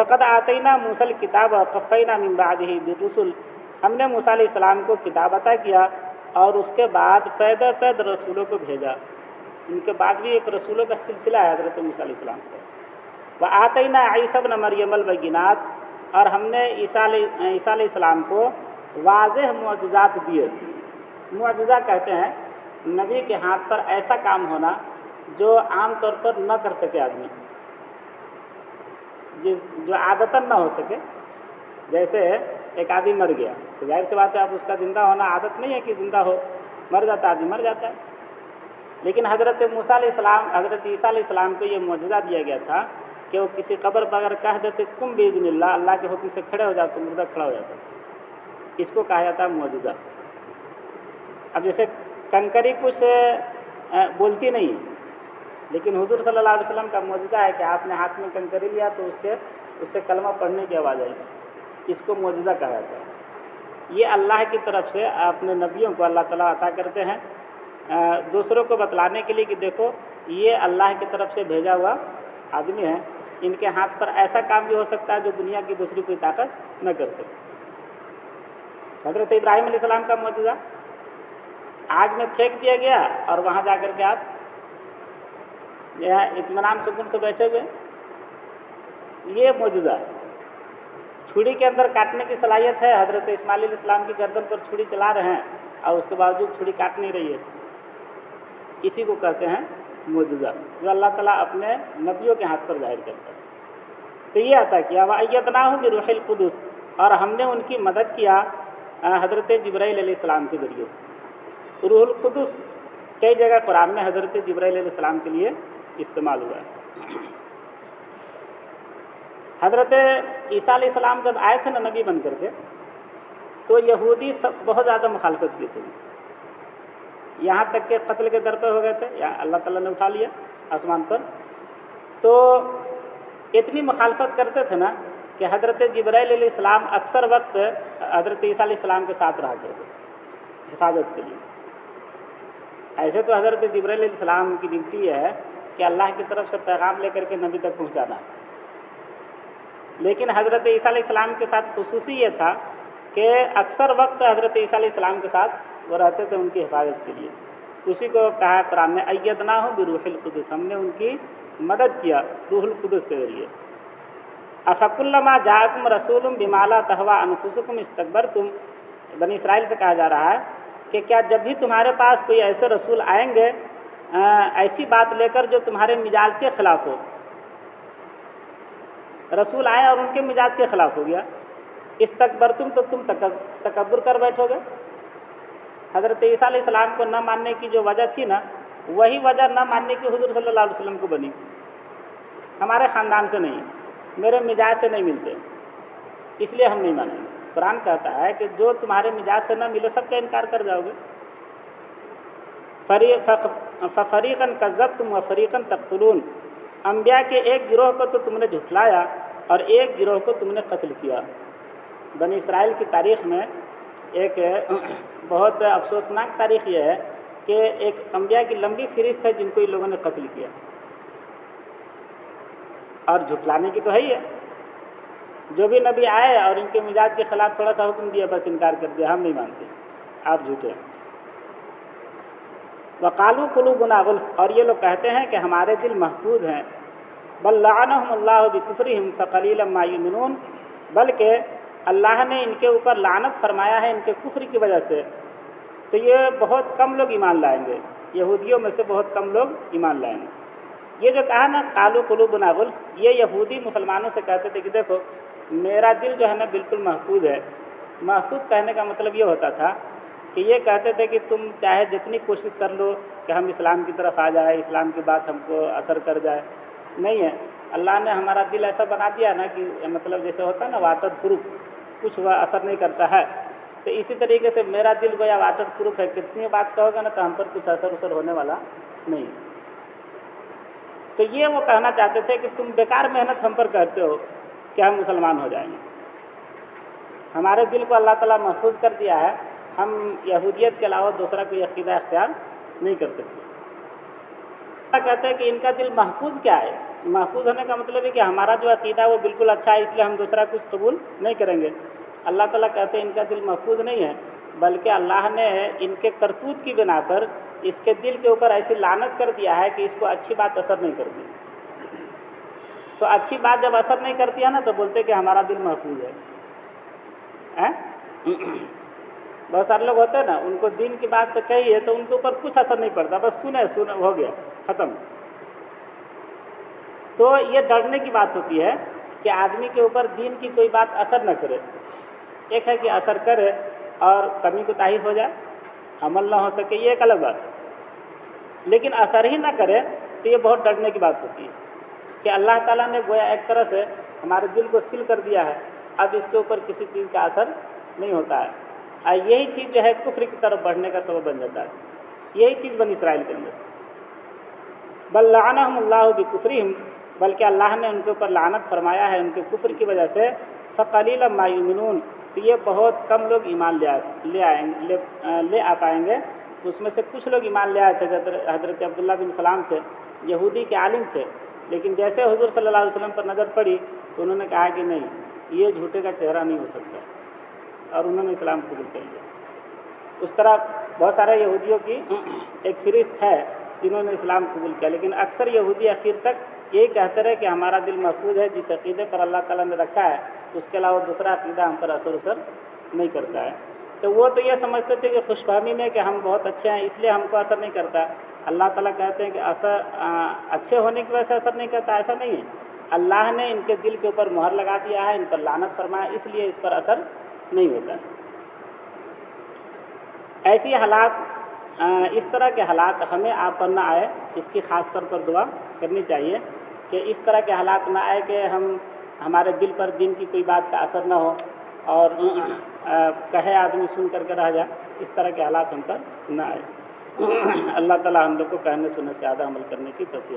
वलक़द आतैना मूसल किताब वक़फ़ैना मिन बादिही बिरुसुल, हमने मूसा अलैहिस्सलाम को किताब अता किया और उसके बाद पैदर पैदर रसूलों को भेजा। उनके बाद भी एक रसूलों का सिलसिला है हज़रत मूसा अलैहिस्सलाम को। व आतैना ईसा इब्न मरियमल बैगिनात, और हमने ईसा अलैहिस्सलाम को वाज़ेह मुअज़्ज़िज़ात दिए। मुअज़्ज़िज़ा कहते हैं नबी के हाथ पर ऐसा काम होना जो आम तौर पर न कर सके आदमी, जो आदतन न हो सके। जैसे एक आदमी मर गया तो जाहिर सी बात है अब उसका ज़िंदा होना आदत नहीं है कि ज़िंदा हो, मर जाता आदमी मर जाता है। लेकिन हज़रत मूसा अलैहिस्सलाम, हज़रत ईसा अलैहिस्सलाम को ये मुअज़्ज़िज़ा दिया गया था कि वो किसी कब्र पर अगर कह देते कुम बिइज़्निल्लाह, अल्लाह के हुक्म से खड़े हो जाते, मुर्दा खड़ा हो जाता। इसको कहा जाता है मुअज़्ज़िज़ा। अब जैसे कंकरी कुछ बोलती नहीं है, लेकिन हुज़ूर सल्लल्लाहु अलैहि वसल्लम का मुअज़्ज़िज़ा है कि आपने हाथ में कंकरी लिया तो उससे कलमा पढ़ने की आवाज़ आई। इसको मुअज़्ज़िज़ा कहा जाता है। ये अल्लाह की तरफ से अपने नबियों को अल्लाह ताला अता करते हैं दूसरों को बतलाने के लिए कि देखो ये अल्लाह की तरफ से भेजा हुआ आदमी है, इनके हाथ पर ऐसा काम भी हो सकता है जो दुनिया की दूसरी कोई ताकत न कर सके। हज़रत इब्राहीम अलैहिस्सलाम का मुअज़्ज़िज़ा, आग में फेंक दिया गया और वहाँ जा कर के आप यहाँ इत्मीनान सुकून से बैठे हुए, ये मुअज़्ज़िज़ा है। छुरी के अंदर काटने की सलाहियत है, हज़रत इस्माइल अलैहिस्सलाम की गर्दन पर छुरी चला रहे हैं और उसके बावजूद छुरी काट नहीं रही है। इसी को कहते हैं मुअज़्ज़िज़ा, जो अल्लाह ताला अपने नबियों के हाथ पर जाहिर करता है। तो ये अता किया व अय्यदनाहु बिरूहिल कुदुस, और हमने उनकी मदद किया हज़रत जिब्राइल अलैहिस्सलाम के ज़रिए से। रूहुल कुदुस कई जगह कुरान में हज़रत जिब्राइल अलैहिस्सलाम के लिए इस्तेमाल हुआ है। हज़रत ईसा अलैहिस्सलाम जब आए थे ना नबी बन करके, तो यहूदी सब बहुत ज़्यादा मुखालफत की थी, यहाँ तक के कत्ल के दर पे हो गए थे। यहाँ अल्लाह ताला ने उठा लिया आसमान पर। तो इतनी मुखालफत करते थे ना कि हज़रत जिब्राइल अलैहिस्सलाम अक्सर वक्त हज़रत ईसा अलैहिस्सलाम के साथ रहा करते थे हिफाजत के लिए। ऐसे तो हज़रत जिब्राइल अलैहिस्सलाम की ड्यूटी है कि अल्लाह की तरफ से पैगाम लेकर के नबी तक पहुँचाना है, लेकिन हज़रत ईसा अलैहिस्सलाम के साथ खुसूसी ये था कि अक्सर वक्त हज़रत ईसा अलैहिस्सलाम के साथ वो रहते थे उनकी हिफाजत के लिए। उसी को कहा कुरान में अय्यदनाहु बिरूहिल कुदुस, हमने उनकी मदद किया रूहुल कुदुस के ज़रिए। अफकुल्लमा जाअकुम रसूलुम बिमा ला तहवा अनफुसुकुम इस्तकबरतुम, बनी इसराइल से कहा जा रहा है कि क्या जब भी तुम्हारे पास कोई ऐसे रसूल आएंगे ऐसी बात लेकर जो तुम्हारे मिजाज के ख़िलाफ़ हो, रसूल आए और उनके मिजाज के ख़िलाफ़ हो गया, इस्तकबरतुम तो तुम तकब्बुर कर बैठोगे। हज़रत ईसा अलैहिस्सलाम को न मानने की जो वजह थी ना, वही वजह न मानने की हुज़ूर सल्लल्लाहु अलैहि वसल्लम को बनी। हमारे ख़ानदान से नहीं, मेरे मिजाज से नहीं मिलते, इसलिए हम नहीं मानेंगे। कुरान कहता है कि जो तुम्हारे मिजाज से न मिले सबका इनकार कर जाओगे। फ़रीक़न कज़्ज़बतुम व फ़रीक़न तक़्तुलून, अंबिया के एक गिरोह को तो तुमने झुठलाया और एक गिरोह को तुमने कत्ल किया। बनी इसराइल की तारीख़ में एक बहुत अफसोसनाक तारीख़ यह है कि एक अंबिया की लंबी फ़हरिस्त है जिनको इन लोगों ने कत्ल किया, और झुठलाने की तो है ही है। जो भी नबी आए और इनके मिजाज के ख़िलाफ़ थोड़ा सा हुक्म दिया, बस इनकार कर दिया, हम नहीं मानते, आप झूठे हैं। वक़ालू क़ुलूबुना गुल्फ़, और ये लोग कहते हैं कि हमारे दिल महफूज हैं। बल लअनहुमुल्लाहु बिकुफ़्रिहिम फ़क़लीलन मा युमिनून, बल्कि अल्लाह ने इनके ऊपर लानत फरमाया है इनके कुफ्र की वजह से, तो ये बहुत कम लोग ईमान लाएंगे, यहूदियों में से बहुत कम लोग ईमान लाएंगे। ये जो कहा ना क़ालू क़ुलूबुना गुल्फ़, ये यहूदी मुसलमानों से कहते थे कि देखो मेरा दिल जो है ना बिल्कुल महफूज है। महफूज कहने का मतलब ये होता था कि ये कहते थे कि तुम चाहे जितनी कोशिश कर लो कि हम इस्लाम की तरफ आ जाए, इस्लाम की बात हमको असर कर जाए, नहीं है। अल्लाह ने हमारा दिल ऐसा बना दिया ना कि मतलब जैसे होता है ना वाटर प्रूफ, कुछ वह असर नहीं करता है, तो इसी तरीके से मेरा दिल गोया वाटर प्रूफ है, कितनी बात कहोगे ना तो हम पर कुछ असर होने वाला नहीं। तो ये वो कहना चाहते थे कि तुम बेकार मेहनत हम पर करते हो कि हम मुसलमान हो जाएंगे। हमारे दिल को अल्लाह ताला महफूज कर दिया है, हम यहूदियत के अलावा दूसरा कोई अक़ीदा इख्तियार नहीं कर सकते। कहते हैं कि इनका दिल महफूज क्या है, محفوظ ہونے کا مطلب ہے کہ ہمارا جو عقیدہ ہے وہ بالکل اچھا ہے، اس لیے ہم دوسرا کچھ قبول نہیں کریں گے۔ اللہ تعالیٰ کہتے ہیں ان کا دل محفوظ نہیں ہے، بلکہ اللہ نے ان کے کرتوت کی بنا پر اس کے دل کے اوپر ایسی لعنت کر دیا ہے کہ اس کو اچھی بات اثر نہیں کرتی۔ تو اچھی بات جب اثر نہیں کرتی ہے نا تو بولتے کہ ہمارا دل محفوظ ہے۔ بہت سارے لوگ ہوتے ہیں نا، ان کو دین کی بات تو کہی ہے تو ان کے اوپر کچھ اثر نہیں پڑتا، بس سنے ہو گیا، ختم۔ تو یہ ڈرنے کی بات ہوتی ہے کہ آدمی کے اوپر دین کی کوئی بات اثر نہ کرے۔ ایک ہے کہ اثر کرے اور کمی کوتاہی ہو جائے، عمل نہ ہو سکے، یہ ایک الگ بات ہے، لیکن اثر ہی نہ کرے تو یہ بہت ڈرنے کی بات ہوتی ہے کہ اللہ تعالیٰ نے گویا ایک طرح سے ہمارے دل کو سیل کر دیا ہے، اب اس کے اوپر کسی چیز کا اثر نہیں ہوتا ہے، اور یہی چیز جو ہے کفر کی طرف بڑھنے کا سبب بن جاتا ہے۔ یہی چیز بنی اسرائیل کے اندر، بل لعنہم اللہ بکفرہم، بلکہ اللہ نے ان کے اوپر لعنت فرمایا ہے ان کے کفر کی وجہ سے، فقلیلا ما یؤمنون، تو یہ بہت کم لوگ ایمان لے آ پائیں گے۔ اس میں سے کچھ لوگ ایمان لے آئے تھے، حضرت عبداللہ بن سلام تھے، یہودی کے عالم تھے، لیکن جیسے حضور صلی اللہ علیہ وسلم پر نظر پڑی تو انہوں نے کہا کہ نہیں، یہ جھوٹے کا چہرہ نہیں ہو سکتا، اور انہوں نے اسلام قبول کر لیا۔ اس طرح بہت سارے یہودیوں کی ایک فہرست ہے جنہوں نے اسلام قبول کیا، لیکن اکثر یہودی اخیر تک یہی کہتے رہے کہ ہمارا دل محفوظ ہے، جس عقیدے پر اللہ تعالیٰ نے رکھا ہے اس کے علاوہ دوسرا عقیدہ ہم پر اثر نہیں کرتا ہے۔ تو وہ تو یہ سمجھتے تھے کہ خوش فہمی میں کہ ہم بہت اچھے ہیں اس لیے ہم کو اثر نہیں کرتا۔ اللہ تعالیٰ کہتے ہیں کہ اچھے ہونے کی وجہ سے اثر نہیں کرتا، ایسا نہیں ہے، اللہ نے ان کے دل کے اوپر مہر لگا دیا ہے، ان پر لعنت فرمایا، اس لیے اس پر اثر نہیں ہوتا ہے۔ ایسی حالات، اس طرح کے حالات ہمیں آپ پر نہ آئے، اس کی خاص طور پر دعا کرنی چاہیے کہ اس طرح کے حالات نہ آئے کہ ہمارے دل پر دین کی کوئی بات کا اثر نہ ہو اور کہے آدمی سن کر کے رہ جائے، اس طرح کے حالات ہم پر نہ آئے۔ اللہ تعالیٰ ہم لوگ کو کہنے سننے سے زیادہ عمل کرنے کی توفیق